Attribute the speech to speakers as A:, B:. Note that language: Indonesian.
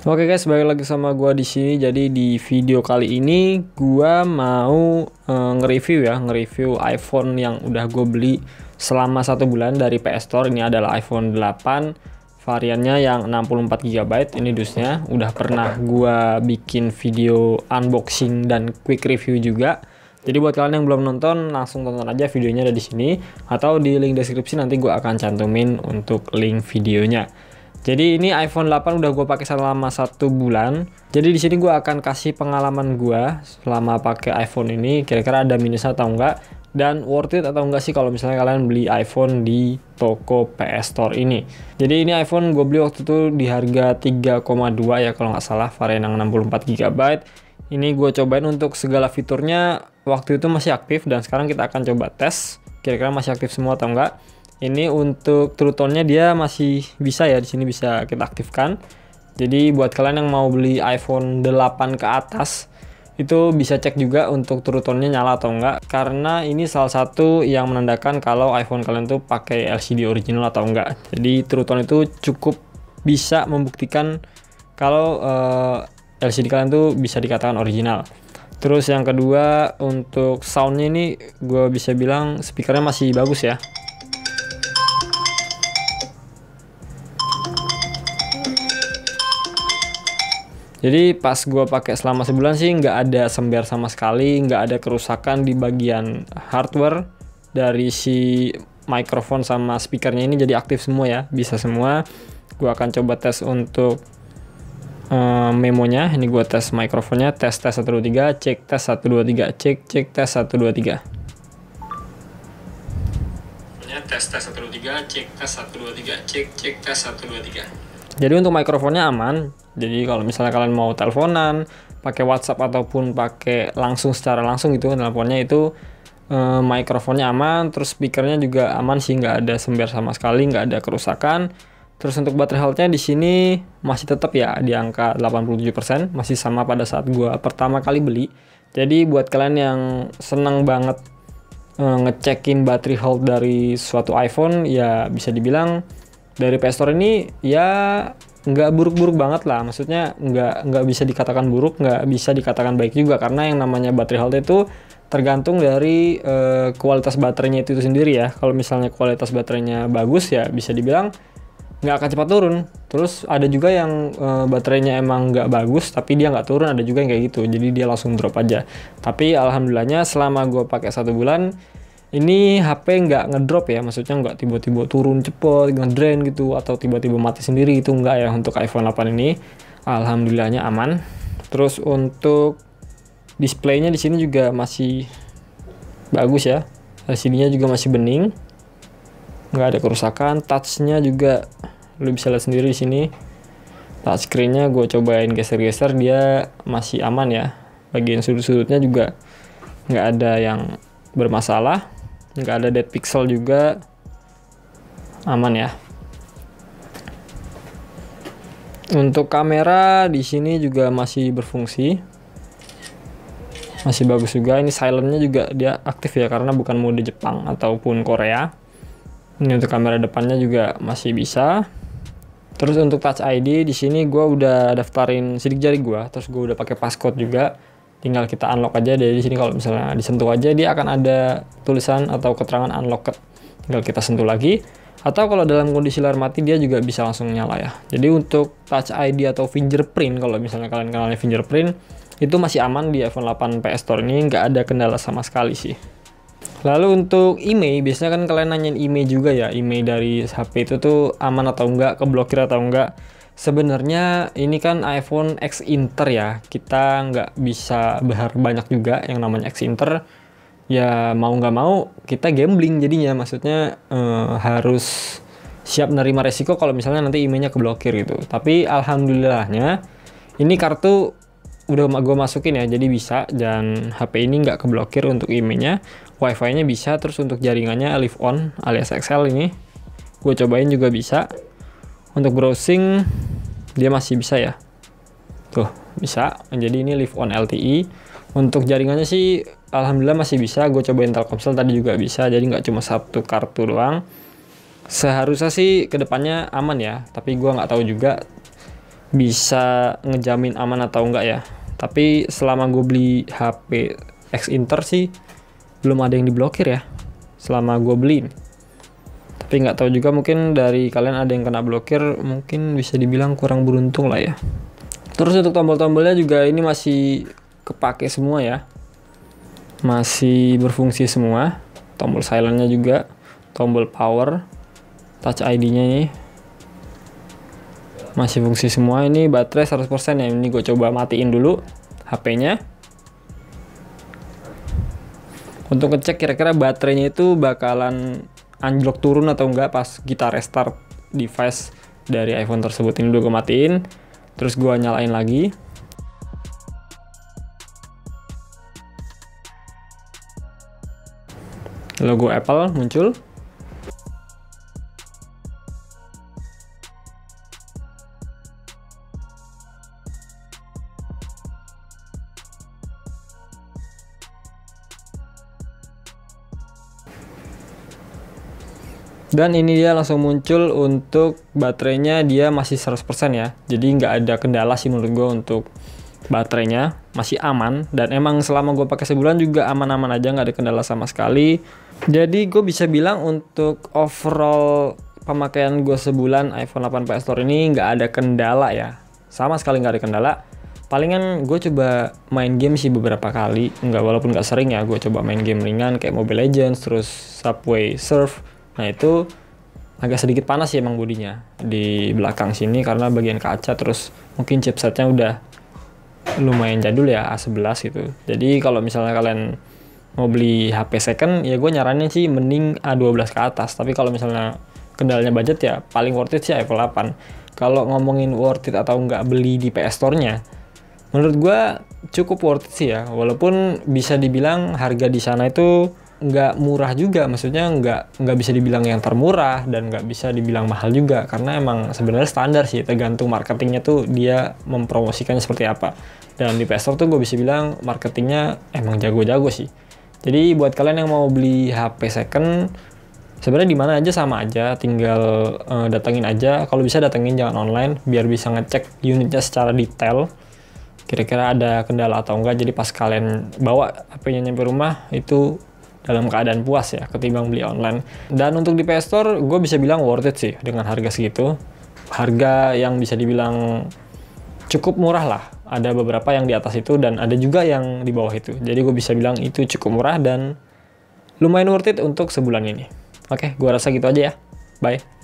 A: Oke guys, balik lagi sama gua di sini. Jadi di video kali ini gua mau nge-review iPhone yang udah gue beli selama 1 bulan dari PS Store. Ini adalah iPhone 8 variannya yang 64 GB. Ini dusnya udah pernah gua bikin video unboxing dan quick review juga. Jadi buat kalian yang belum nonton, langsung tonton aja videonya ada di sini atau di link deskripsi, nanti gua akan cantumin untuk link videonya. Jadi ini iPhone 8 udah gue pakai selama 1 bulan. Jadi di sini gue akan kasih pengalaman gue selama pakai iPhone ini. Kira-kira ada minusnya atau enggak, dan worth it atau enggak sih kalau misalnya kalian beli iPhone di toko PS Store ini. Jadi ini iPhone gue beli waktu itu di harga 3,2 ya kalau nggak salah, varian yang 64 GB. Ini gue cobain untuk segala fiturnya, waktu itu masih aktif, dan sekarang kita akan coba tes kira-kira masih aktif semua atau enggak. Ini untuk True Tone-nya dia masih bisa ya, di sini bisa kita aktifkan. Jadi buat kalian yang mau beli iPhone 8 ke atas, itu bisa cek juga untuk True Tone-nya nyala atau enggak, karena ini salah satu yang menandakan kalau iPhone kalian tuh pakai LCD original atau enggak. Jadi True Tone itu cukup bisa membuktikan kalau LCD kalian tuh bisa dikatakan original. Terus yang kedua, untuk soundnya ini gue bisa bilang speakernya masih bagus ya. Jadi pas gue pakai selama sebulan sih nggak ada sember sama sekali, nggak ada kerusakan di bagian hardware dari si mikrofon sama speakernya ini, jadi aktif semua ya, bisa semua. Gue akan coba tes untuk memonya. Ini gue tes mikrofonnya, tes 1 2 3, cek tes 1 2 3, cek tes 1 2 3. Tes 1 2 3, cek tes 1 2 3, cek tes 1 2 3. Jadi untuk mikrofonnya aman. Jadi kalau misalnya kalian mau teleponan, pakai WhatsApp ataupun pakai secara langsung gitu teleponnya, itu mikrofonnya aman. Terus speakernya juga aman sih, nggak ada sember sama sekali, nggak ada kerusakan. Terus untuk baterai health-nya di sini masih tetap ya di angka 87%, masih sama pada saat gua pertama kali beli. Jadi buat kalian yang seneng banget ngecekin baterai health dari suatu iPhone, ya bisa dibilang dari PS Store ini ya nggak buruk-buruk banget lah. Maksudnya nggak bisa dikatakan buruk, nggak bisa dikatakan baik juga, karena yang namanya baterai health itu tergantung dari kualitas baterainya itu sendiri ya. Kalau misalnya kualitas baterainya bagus ya bisa dibilang nggak akan cepat turun. Terus ada juga yang baterainya emang nggak bagus tapi dia nggak turun, ada juga yang kayak gitu, jadi dia langsung drop aja. Tapi alhamdulillahnya selama gue pakai 1 bulan ini HP nggak ngedrop ya, maksudnya nggak tiba-tiba turun cepet, ngedrain gitu, atau tiba-tiba mati sendiri, itu nggak ya untuk iPhone 8 ini. Alhamdulillahnya aman. Terus untuk displaynya di sini juga masih bagus ya, LCD-nya juga masih bening, nggak ada kerusakan. Touch-nya juga lu bisa lihat sendiri di sini. Touchscreen-nya gue cobain geser-geser, dia masih aman ya. Bagian sudut-sudutnya juga nggak ada yang bermasalah, nggak ada dead pixel juga, aman ya. Untuk kamera di sini juga masih berfungsi, masih bagus juga. Ini silentnya juga dia aktif ya, karena bukan mode Jepang ataupun Korea. Ini untuk kamera depannya juga masih bisa. Terus untuk Touch ID di sini gue udah daftarin sidik jari gue, terus gue udah pakai passcode juga. Tinggal kita unlock aja dari sini. Kalau misalnya disentuh aja, dia akan ada tulisan atau keterangan unlocked. Tinggal kita sentuh lagi. Atau kalau dalam kondisi layar mati, dia juga bisa langsung nyala ya. Jadi untuk Touch ID atau fingerprint, kalau misalnya kalian kenalnya fingerprint, itu masih aman di iPhone 8 PS Store ini, nggak ada kendala sama sekali sih. Lalu untuk IMEI, biasanya kan kalian nanyain IMEI juga ya. IMEI dari HP itu tuh aman atau enggak, keblokir atau enggak. Sebenarnya ini kan iPhone X Inter ya, kita nggak bisa berharap banyak juga yang namanya X Inter. Ya mau nggak mau kita gambling jadinya, maksudnya harus siap nerima resiko kalau misalnya nanti emailnya keblokir gitu. Tapi alhamdulillahnya ini kartu udah gue masukin ya, jadi bisa, dan HP ini nggak keblokir untuk emailnya. Wi-Fi-nya bisa, terus untuk jaringannya Live On alias XL ini gue cobain juga bisa. Untuk browsing dia masih bisa ya, tuh bisa. Jadi ini Live On LTE. Untuk jaringannya sih alhamdulillah masih bisa, gue cobain Telkomsel tadi juga bisa, jadi nggak cuma satu kartu doang. Seharusnya sih kedepannya aman ya, tapi gue nggak tahu juga bisa ngejamin aman atau enggak ya. Tapi selama gue beli HP X Inter sih belum ada yang diblokir ya selama gue beli. Tapi nggak tahu juga, mungkin dari kalian ada yang kena blokir, mungkin bisa dibilang kurang beruntung lah ya. Terus untuk tombol-tombolnya juga ini masih kepake semua ya, masih berfungsi semua. Tombol silentnya juga, tombol power, touch ID-nya nih masih fungsi semua. Ini baterai 100% ya. Ini gue coba matiin dulu HP-nya untuk ngecek kira-kira baterainya itu bakalan anjlok turun atau enggak pas kita restart device dari iPhone tersebut. Ini dulu gue matiin, terus gue nyalain lagi. Logo Apple muncul. Dan ini dia langsung muncul untuk baterainya, dia masih 100% ya. Jadi nggak ada kendala sih menurut gue untuk baterainya, masih aman. Dan emang selama gue pakai sebulan juga aman-aman aja, nggak ada kendala sama sekali. Jadi gue bisa bilang untuk overall pemakaian gue sebulan iPhone 8 PS Store ini nggak ada kendala ya. Sama sekali nggak ada kendala. Palingan gue coba main game sih beberapa kali, walaupun nggak sering ya. Gue coba main game ringan kayak Mobile Legends, terus Subway Surf. Nah itu agak sedikit panas sih emang bodinya di belakang sini karena bagian kaca, terus mungkin chipsetnya udah lumayan jadul ya, A11 gitu. Jadi kalau misalnya kalian mau beli HP second ya gue nyaranin sih mending A12 ke atas. Tapi kalau misalnya kendalanya budget ya paling worth it sih iPhone 8. Kalau ngomongin worth it atau nggak beli di PS Store-nya, menurut gue cukup worth it sih ya. Walaupun bisa dibilang harga di sana itu nggak murah juga, maksudnya nggak bisa dibilang yang termurah dan nggak bisa dibilang mahal juga, karena emang sebenarnya standar sih, tergantung marketingnya tuh dia mempromosikannya seperti apa. Dan di PS Store tuh gue bisa bilang marketingnya emang jago-jago sih. Jadi buat kalian yang mau beli HP second, sebenarnya di mana aja sama aja, tinggal datengin aja. Kalau bisa datengin, jangan online, biar bisa ngecek unitnya secara detail, kira-kira ada kendala atau enggak. Jadi pas kalian bawa HP-nya nyampe rumah itu dalam keadaan puas ya, ketimbang beli online. Dan untuk di PS Store gue bisa bilang worth it sih dengan harga segitu. Harga yang bisa dibilang cukup murah lah. Ada beberapa yang di atas itu dan ada juga yang di bawah itu. Jadi gue bisa bilang itu cukup murah dan lumayan worth it untuk sebulan ini. Oke, gue rasa gitu aja ya. Bye.